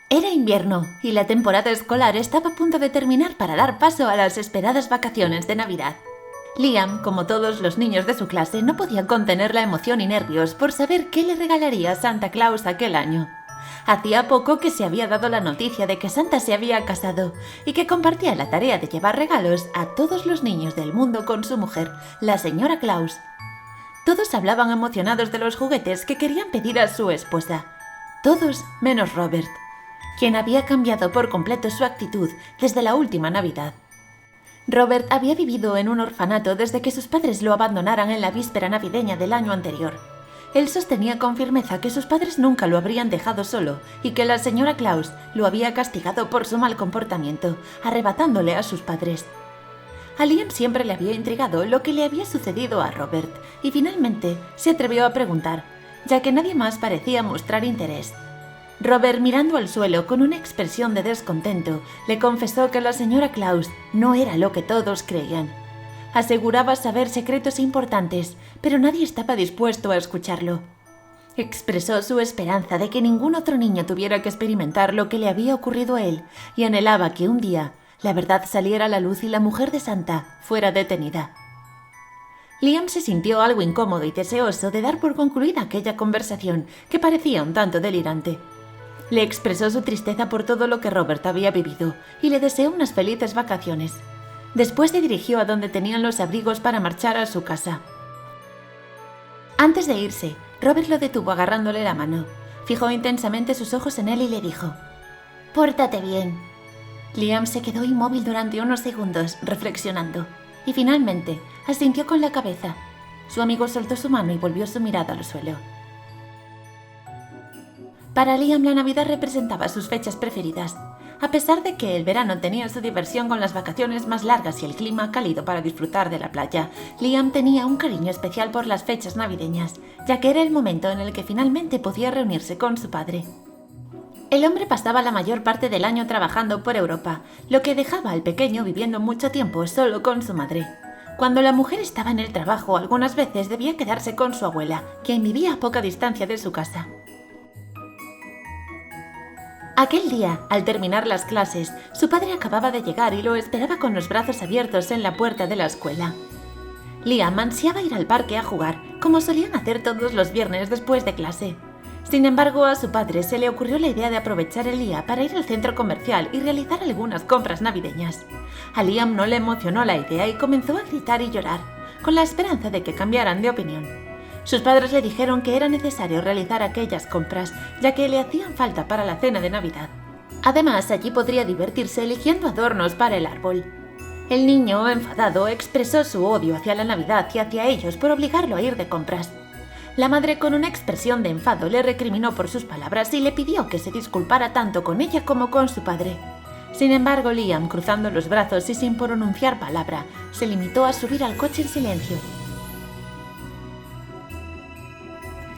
Era invierno y la temporada escolar estaba a punto de terminar para dar paso a las esperadas vacaciones de Navidad. Liam, como todos los niños de su clase, no podía contener la emoción y nervios por saber qué le regalaría Santa Claus aquel año. Hacía poco que se había dado la noticia de que Santa se había casado y que compartía la tarea de llevar regalos a todos los niños del mundo con su mujer, la señora Claus. Todos hablaban emocionados de los juguetes que querían pedir a su esposa. Todos menos Robert, quien había cambiado por completo su actitud desde la última Navidad. Robert había vivido en un orfanato desde que sus padres lo abandonaran en la víspera navideña del año anterior. Él sostenía con firmeza que sus padres nunca lo habrían dejado solo y que la señora Claus lo había castigado por su mal comportamiento, arrebatándole a sus padres. A Liam siempre le había intrigado lo que le había sucedido a Robert y finalmente se atrevió a preguntar, ya que nadie más parecía mostrar interés. Robert, mirando al suelo con una expresión de descontento, le confesó que la señora Claus no era lo que todos creían. Aseguraba saber secretos importantes, pero nadie estaba dispuesto a escucharlo. Expresó su esperanza de que ningún otro niño tuviera que experimentar lo que le había ocurrido a él y anhelaba que un día la verdad saliera a la luz y la mujer de Santa fuera detenida. Liam se sintió algo incómodo y deseoso de dar por concluida aquella conversación que parecía un tanto delirante. Le expresó su tristeza por todo lo que Robert había vivido y le deseó unas felices vacaciones. Después se dirigió a donde tenían los abrigos para marchar a su casa. Antes de irse, Robert lo detuvo agarrándole la mano. Fijó intensamente sus ojos en él y le dijo: «Pórtate bien». Liam se quedó inmóvil durante unos segundos, reflexionando, y finalmente asintió con la cabeza. Su amigo soltó su mano y volvió su mirada al suelo. Para Liam la Navidad representaba sus fechas preferidas. A pesar de que el verano tenía su diversión con las vacaciones más largas y el clima cálido para disfrutar de la playa, Liam tenía un cariño especial por las fechas navideñas, ya que era el momento en el que finalmente podía reunirse con su padre. El hombre pasaba la mayor parte del año trabajando por Europa, lo que dejaba al pequeño viviendo mucho tiempo solo con su madre. Cuando la mujer estaba en el trabajo, algunas veces debía quedarse con su abuela, quien vivía a poca distancia de su casa. Aquel día, al terminar las clases, su padre acababa de llegar y lo esperaba con los brazos abiertos en la puerta de la escuela. Liam ansiaba ir al parque a jugar, como solían hacer todos los viernes después de clase. Sin embargo, a su padre se le ocurrió la idea de aprovechar el día para ir al centro comercial y realizar algunas compras navideñas. A Liam no le emocionó la idea y comenzó a gritar y llorar, con la esperanza de que cambiaran de opinión. Sus padres le dijeron que era necesario realizar aquellas compras, ya que le hacían falta para la cena de Navidad. Además, allí podría divertirse eligiendo adornos para el árbol. El niño, enfadado, expresó su odio hacia la Navidad y hacia ellos por obligarlo a ir de compras. La madre, con una expresión de enfado, le recriminó por sus palabras y le pidió que se disculpara tanto con ella como con su padre. Sin embargo, Liam, cruzando los brazos y sin pronunciar palabra, se limitó a subir al coche en silencio.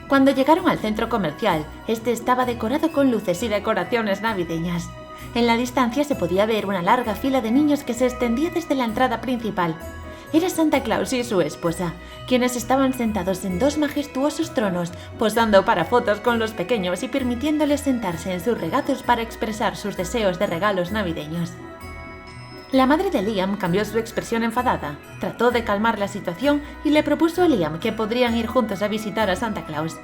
Cuando llegaron al centro comercial, este estaba decorado con luces y decoraciones navideñas. En la distancia se podía ver una larga fila de niños que se extendía desde la entrada principal. Era Santa Claus y su esposa, quienes estaban sentados en dos majestuosos tronos, posando para fotos con los pequeños y permitiéndoles sentarse en sus regatos para expresar sus deseos de regalos navideños. La madre de Liam cambió su expresión enfadada, trató de calmar la situación y le propuso a Liam que podrían ir juntos a visitar a Santa Claus.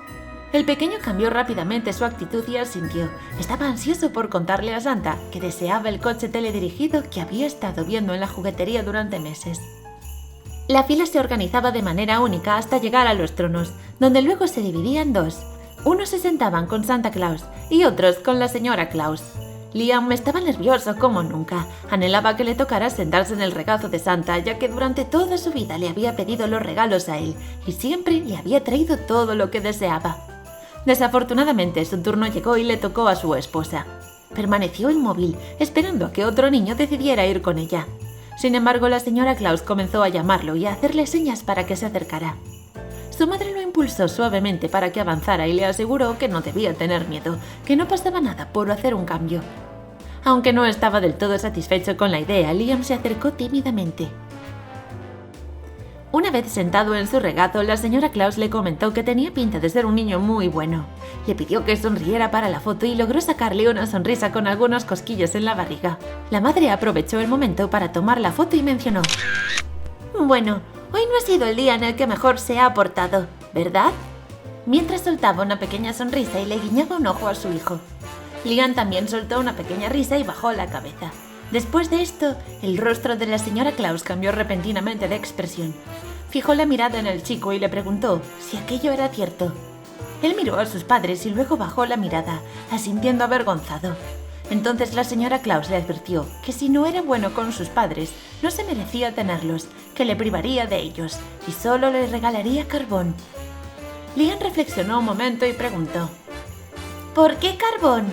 El pequeño cambió rápidamente su actitud y asintió. Estaba ansioso por contarle a Santa que deseaba el coche teledirigido que había estado viendo en la juguetería durante meses. La fila se organizaba de manera única hasta llegar a los tronos, donde luego se dividía en dos. Unos se sentaban con Santa Claus y otros con la señora Claus. Liam estaba nervioso como nunca. Anhelaba que le tocara sentarse en el regazo de Santa, ya que durante toda su vida le había pedido los regalos a él y siempre le había traído todo lo que deseaba. Desafortunadamente, su turno llegó y le tocó a su esposa. Permaneció inmóvil, esperando a que otro niño decidiera ir con ella. Sin embargo, la señora Claus comenzó a llamarlo y a hacerle señas para que se acercara. Su madre lo impulsó suavemente para que avanzara y le aseguró que no debía tener miedo, que no pasaba nada por hacer un cambio. Aunque no estaba del todo satisfecho con la idea, Liam se acercó tímidamente. Una vez sentado en su regazo, la señora Claus le comentó que tenía pinta de ser un niño muy bueno. Le pidió que sonriera para la foto y logró sacarle una sonrisa con algunos cosquillos en la barriga. La madre aprovechó el momento para tomar la foto y mencionó: «Bueno, hoy no ha sido el día en el que mejor se ha portado, ¿verdad?», mientras soltaba una pequeña sonrisa y le guiñaba un ojo a su hijo. Liam también soltó una pequeña risa y bajó la cabeza. Después de esto, el rostro de la señora Claus cambió repentinamente de expresión. Fijó la mirada en el chico y le preguntó si aquello era cierto. Él miró a sus padres y luego bajó la mirada, asintiendo avergonzado. Entonces la señora Claus le advirtió que si no era bueno con sus padres, no se merecía tenerlos, que le privaría de ellos y solo le regalaría carbón. Liam reflexionó un momento y preguntó: «¿Por qué carbón?».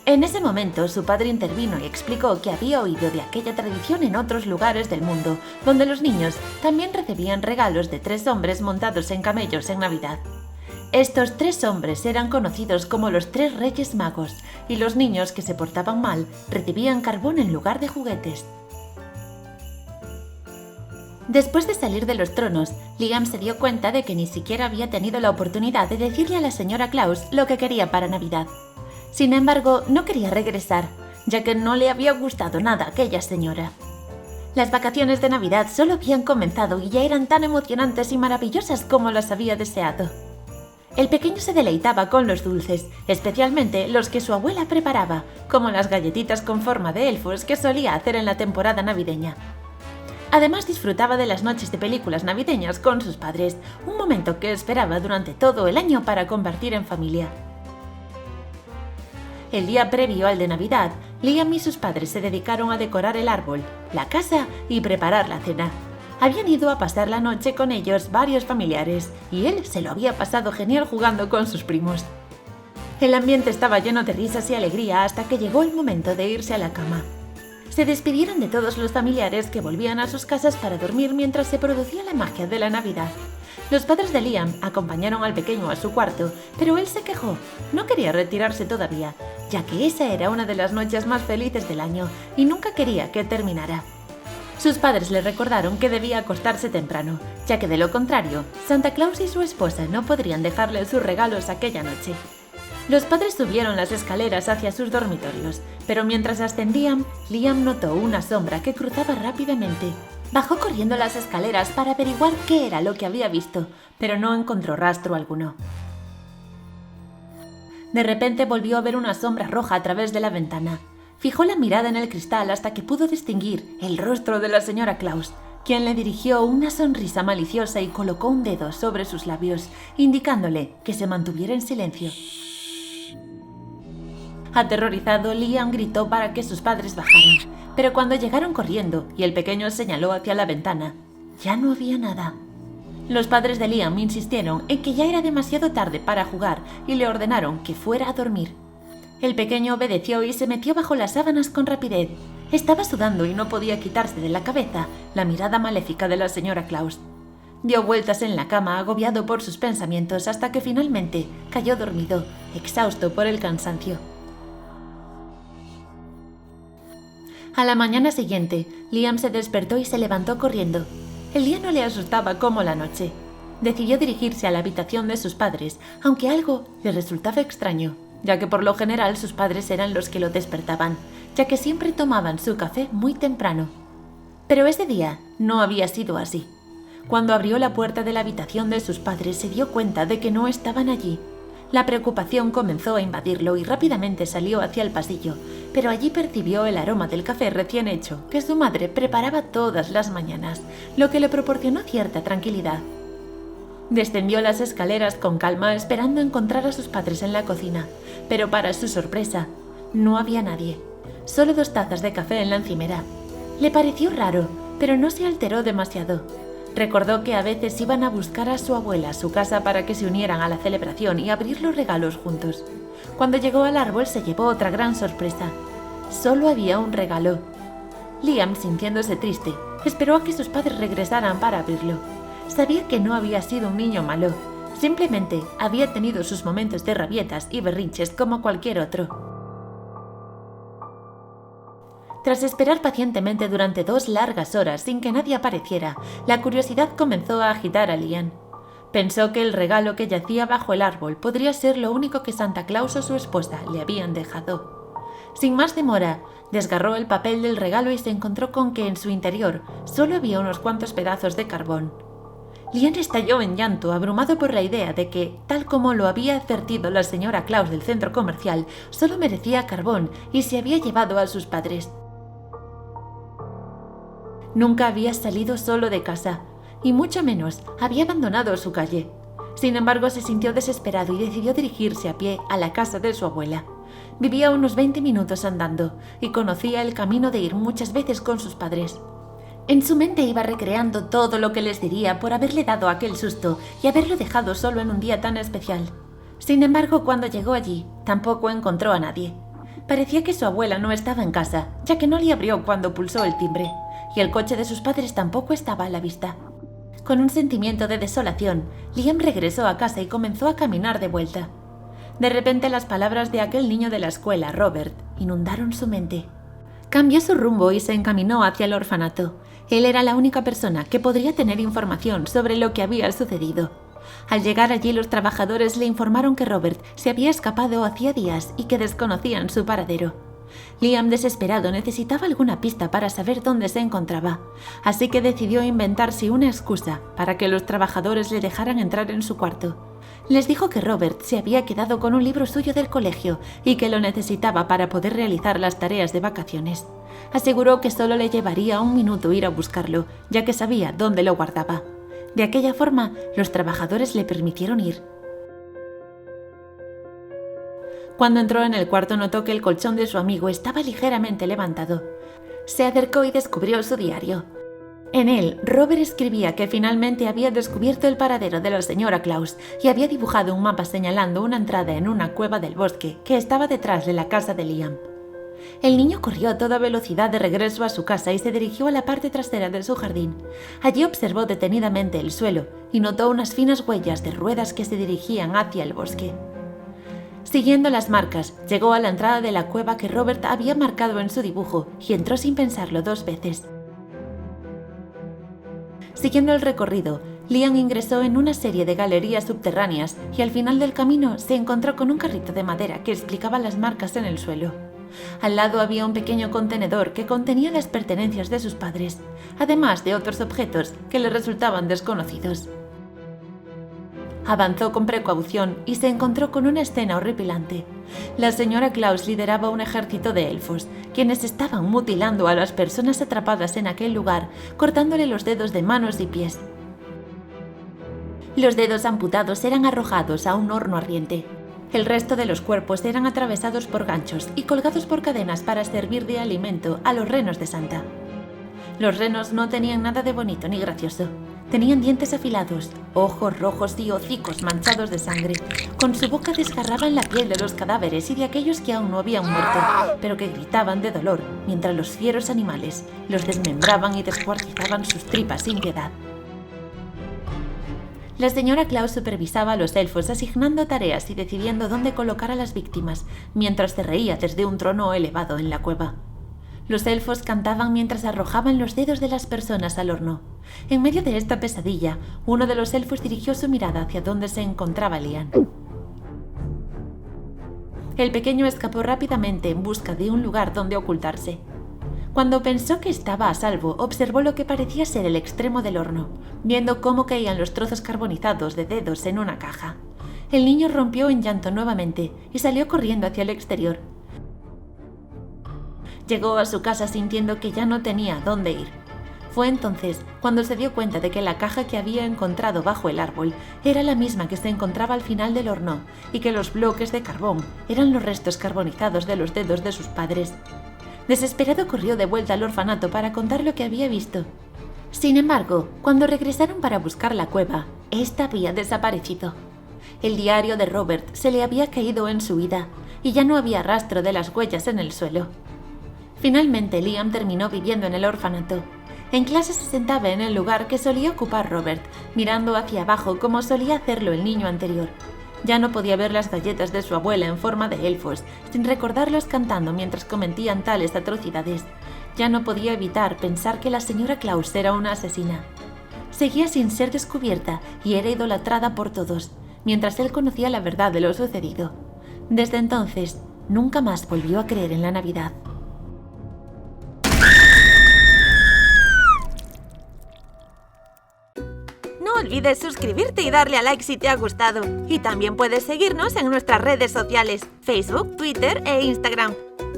En ese momento su padre intervino y explicó que había oído de aquella tradición en otros lugares del mundo, donde los niños también recibían regalos de 3 hombres montados en camellos en Navidad. Estos 3 hombres eran conocidos como los 3 Reyes Magos, y los niños que se portaban mal recibían carbón en lugar de juguetes. Después de salir de los tronos, Liam se dio cuenta de que ni siquiera había tenido la oportunidad de decirle a la señora Claus lo que quería para Navidad. Sin embargo, no quería regresar, ya que no le había gustado nada a aquella señora. Las vacaciones de Navidad solo habían comenzado y ya eran tan emocionantes y maravillosas como las había deseado. El pequeño se deleitaba con los dulces, especialmente los que su abuela preparaba, como las galletitas con forma de elfos que solía hacer en la temporada navideña. Además, disfrutaba de las noches de películas navideñas con sus padres, un momento que esperaba durante todo el año para compartir en familia. El día previo al de Navidad, Liam y sus padres se dedicaron a decorar el árbol, la casa y preparar la cena. Habían ido a pasar la noche con ellos varios familiares y él se lo había pasado genial jugando con sus primos. El ambiente estaba lleno de risas y alegría hasta que llegó el momento de irse a la cama. Se despidieron de todos los familiares que volvían a sus casas para dormir mientras se producía la magia de la Navidad. Los padres de Liam acompañaron al pequeño a su cuarto, pero él se quejó. No quería retirarse todavía, ya que esa era una de las noches más felices del año y nunca quería que terminara. Sus padres le recordaron que debía acostarse temprano, ya que de lo contrario, Santa Claus y su esposa no podrían dejarle sus regalos aquella noche. Los padres subieron las escaleras hacia sus dormitorios, pero mientras ascendían, Liam notó una sombra que cruzaba rápidamente. Bajó corriendo las escaleras para averiguar qué era lo que había visto, pero no encontró rastro alguno. De repente volvió a ver una sombra roja a través de la ventana. Fijó la mirada en el cristal hasta que pudo distinguir el rostro de la señora Claus, quien le dirigió una sonrisa maliciosa y colocó un dedo sobre sus labios, indicándole que se mantuviera en silencio. Aterrorizado, Liam gritó para que sus padres bajaran, pero cuando llegaron corriendo y el pequeño señaló hacia la ventana, ya no había nada. Los padres de Liam insistieron en que ya era demasiado tarde para jugar y le ordenaron que fuera a dormir. El pequeño obedeció y se metió bajo las sábanas con rapidez. Estaba sudando y no podía quitarse de la cabeza la mirada maléfica de la señora Claus. Dio vueltas en la cama agobiado por sus pensamientos hasta que finalmente cayó dormido, exhausto por el cansancio. A la mañana siguiente, Liam se despertó y se levantó corriendo. El día no le asustaba como la noche. Decidió dirigirse a la habitación de sus padres, aunque algo le resultaba extraño, ya que por lo general sus padres eran los que lo despertaban, ya que siempre tomaban su café muy temprano. Pero ese día no había sido así. Cuando abrió la puerta de la habitación de sus padres se dio cuenta de que no estaban allí. La preocupación comenzó a invadirlo y rápidamente salió hacia el pasillo, pero allí percibió el aroma del café recién hecho que su madre preparaba todas las mañanas, lo que le proporcionó cierta tranquilidad. Descendió las escaleras con calma esperando encontrar a sus padres en la cocina, pero para su sorpresa, no había nadie. Solo 2 tazas de café en la encimera. Le pareció raro, pero no se alteró demasiado. Recordó que a veces iban a buscar a su abuela a su casa para que se unieran a la celebración y abrir los regalos juntos. Cuando llegó al árbol se llevó otra gran sorpresa. Solo había un regalo. Liam, sintiéndose triste, esperó a que sus padres regresaran para abrirlo. Sabía que no había sido un niño malo, simplemente había tenido sus momentos de rabietas y berrinches como cualquier otro. Tras esperar pacientemente durante 2 largas horas sin que nadie apareciera, la curiosidad comenzó a agitar a Liam. Pensó que el regalo que yacía bajo el árbol podría ser lo único que Santa Claus o su esposa le habían dejado. Sin más demora, desgarró el papel del regalo y se encontró con que en su interior solo había unos cuantos pedazos de carbón. Liam estalló en llanto, abrumado por la idea de que, tal como lo había advertido la señora Claus del centro comercial, solo merecía carbón y se había llevado a sus padres. Nunca había salido solo de casa, y mucho menos había abandonado su calle. Sin embargo, se sintió desesperado y decidió dirigirse a pie a la casa de su abuela. Vivía a unos 20 minutos andando, y conocía el camino de ir muchas veces con sus padres. En su mente iba recreando todo lo que les diría por haberle dado aquel susto y haberlo dejado solo en un día tan especial. Sin embargo, cuando llegó allí, tampoco encontró a nadie. Parecía que su abuela no estaba en casa, ya que no le abrió cuando pulsó el timbre, y el coche de sus padres tampoco estaba a la vista. Con un sentimiento de desolación, Liam regresó a casa y comenzó a caminar de vuelta. De repente las palabras de aquel niño de la escuela, Robert, inundaron su mente. Cambió su rumbo y se encaminó hacia el orfanato. Él era la única persona que podría tener información sobre lo que había sucedido. Al llegar allí, los trabajadores le informaron que Robert se había escapado hacía días y que desconocían su paradero. Liam, desesperado, necesitaba alguna pista para saber dónde se encontraba, así que decidió inventarse una excusa para que los trabajadores le dejaran entrar en su cuarto. Les dijo que Robert se había quedado con un libro suyo del colegio y que lo necesitaba para poder realizar las tareas de vacaciones. Aseguró que solo le llevaría 1 minuto ir a buscarlo, ya que sabía dónde lo guardaba. De aquella forma, los trabajadores le permitieron ir. Cuando entró en el cuarto, notó que el colchón de su amigo estaba ligeramente levantado. Se acercó y descubrió su diario. En él, Robert escribía que finalmente había descubierto el paradero de la señora Claus y había dibujado un mapa señalando una entrada en una cueva del bosque que estaba detrás de la casa de Liam. El niño corrió a toda velocidad de regreso a su casa y se dirigió a la parte trasera de su jardín. Allí observó detenidamente el suelo y notó unas finas huellas de ruedas que se dirigían hacia el bosque. Siguiendo las marcas, llegó a la entrada de la cueva que Robert había marcado en su dibujo y entró sin pensarlo 2 veces. Siguiendo el recorrido, Liam ingresó en una serie de galerías subterráneas y al final del camino se encontró con un carrito de madera que explicaba las marcas en el suelo. Al lado había un pequeño contenedor que contenía las pertenencias de sus padres, además de otros objetos que le resultaban desconocidos. Avanzó con precaución y se encontró con una escena horripilante. La señora Claus lideraba un ejército de elfos, quienes estaban mutilando a las personas atrapadas en aquel lugar, cortándole los dedos de manos y pies. Los dedos amputados eran arrojados a un horno ardiente. El resto de los cuerpos eran atravesados por ganchos y colgados por cadenas para servir de alimento a los renos de Santa. Los renos no tenían nada de bonito ni gracioso. Tenían dientes afilados, ojos rojos y hocicos manchados de sangre. Con su boca desgarraban la piel de los cadáveres y de aquellos que aún no habían muerto, pero que gritaban de dolor, mientras los fieros animales los desmembraban y descuartizaban sus tripas sin piedad. La señora Claus supervisaba a los elfos asignando tareas y decidiendo dónde colocar a las víctimas, mientras se reía desde un trono elevado en la cueva. Los elfos cantaban mientras arrojaban los dedos de las personas al horno. En medio de esta pesadilla, uno de los elfos dirigió su mirada hacia donde se encontraba Liam. El pequeño escapó rápidamente en busca de un lugar donde ocultarse. Cuando pensó que estaba a salvo, observó lo que parecía ser el extremo del horno, viendo cómo caían los trozos carbonizados de dedos en una caja. El niño rompió en llanto nuevamente y salió corriendo hacia el exterior. Llegó a su casa sintiendo que ya no tenía dónde ir. Fue entonces cuando se dio cuenta de que la caja que había encontrado bajo el árbol era la misma que se encontraba al final del horno y que los bloques de carbón eran los restos carbonizados de los dedos de sus padres. Desesperado corrió de vuelta al orfanato para contar lo que había visto. Sin embargo, cuando regresaron para buscar la cueva, esta había desaparecido. El diario de Robert se le había caído en su huida y ya no había rastro de las huellas en el suelo. Finalmente, Liam terminó viviendo en el orfanato. En clase se sentaba en el lugar que solía ocupar Robert, mirando hacia abajo como solía hacerlo el niño anterior. Ya no podía ver las galletas de su abuela en forma de elfos, sin recordarlos cantando mientras cometían tales atrocidades. Ya no podía evitar pensar que la señora Claus era una asesina. Seguía sin ser descubierta y era idolatrada por todos, mientras él conocía la verdad de lo sucedido. Desde entonces, nunca más volvió a creer en la Navidad. No olvides suscribirte y darle a like si te ha gustado. Y también puedes seguirnos en nuestras redes sociales, Facebook, Twitter e Instagram.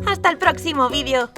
¡Hasta el próximo vídeo!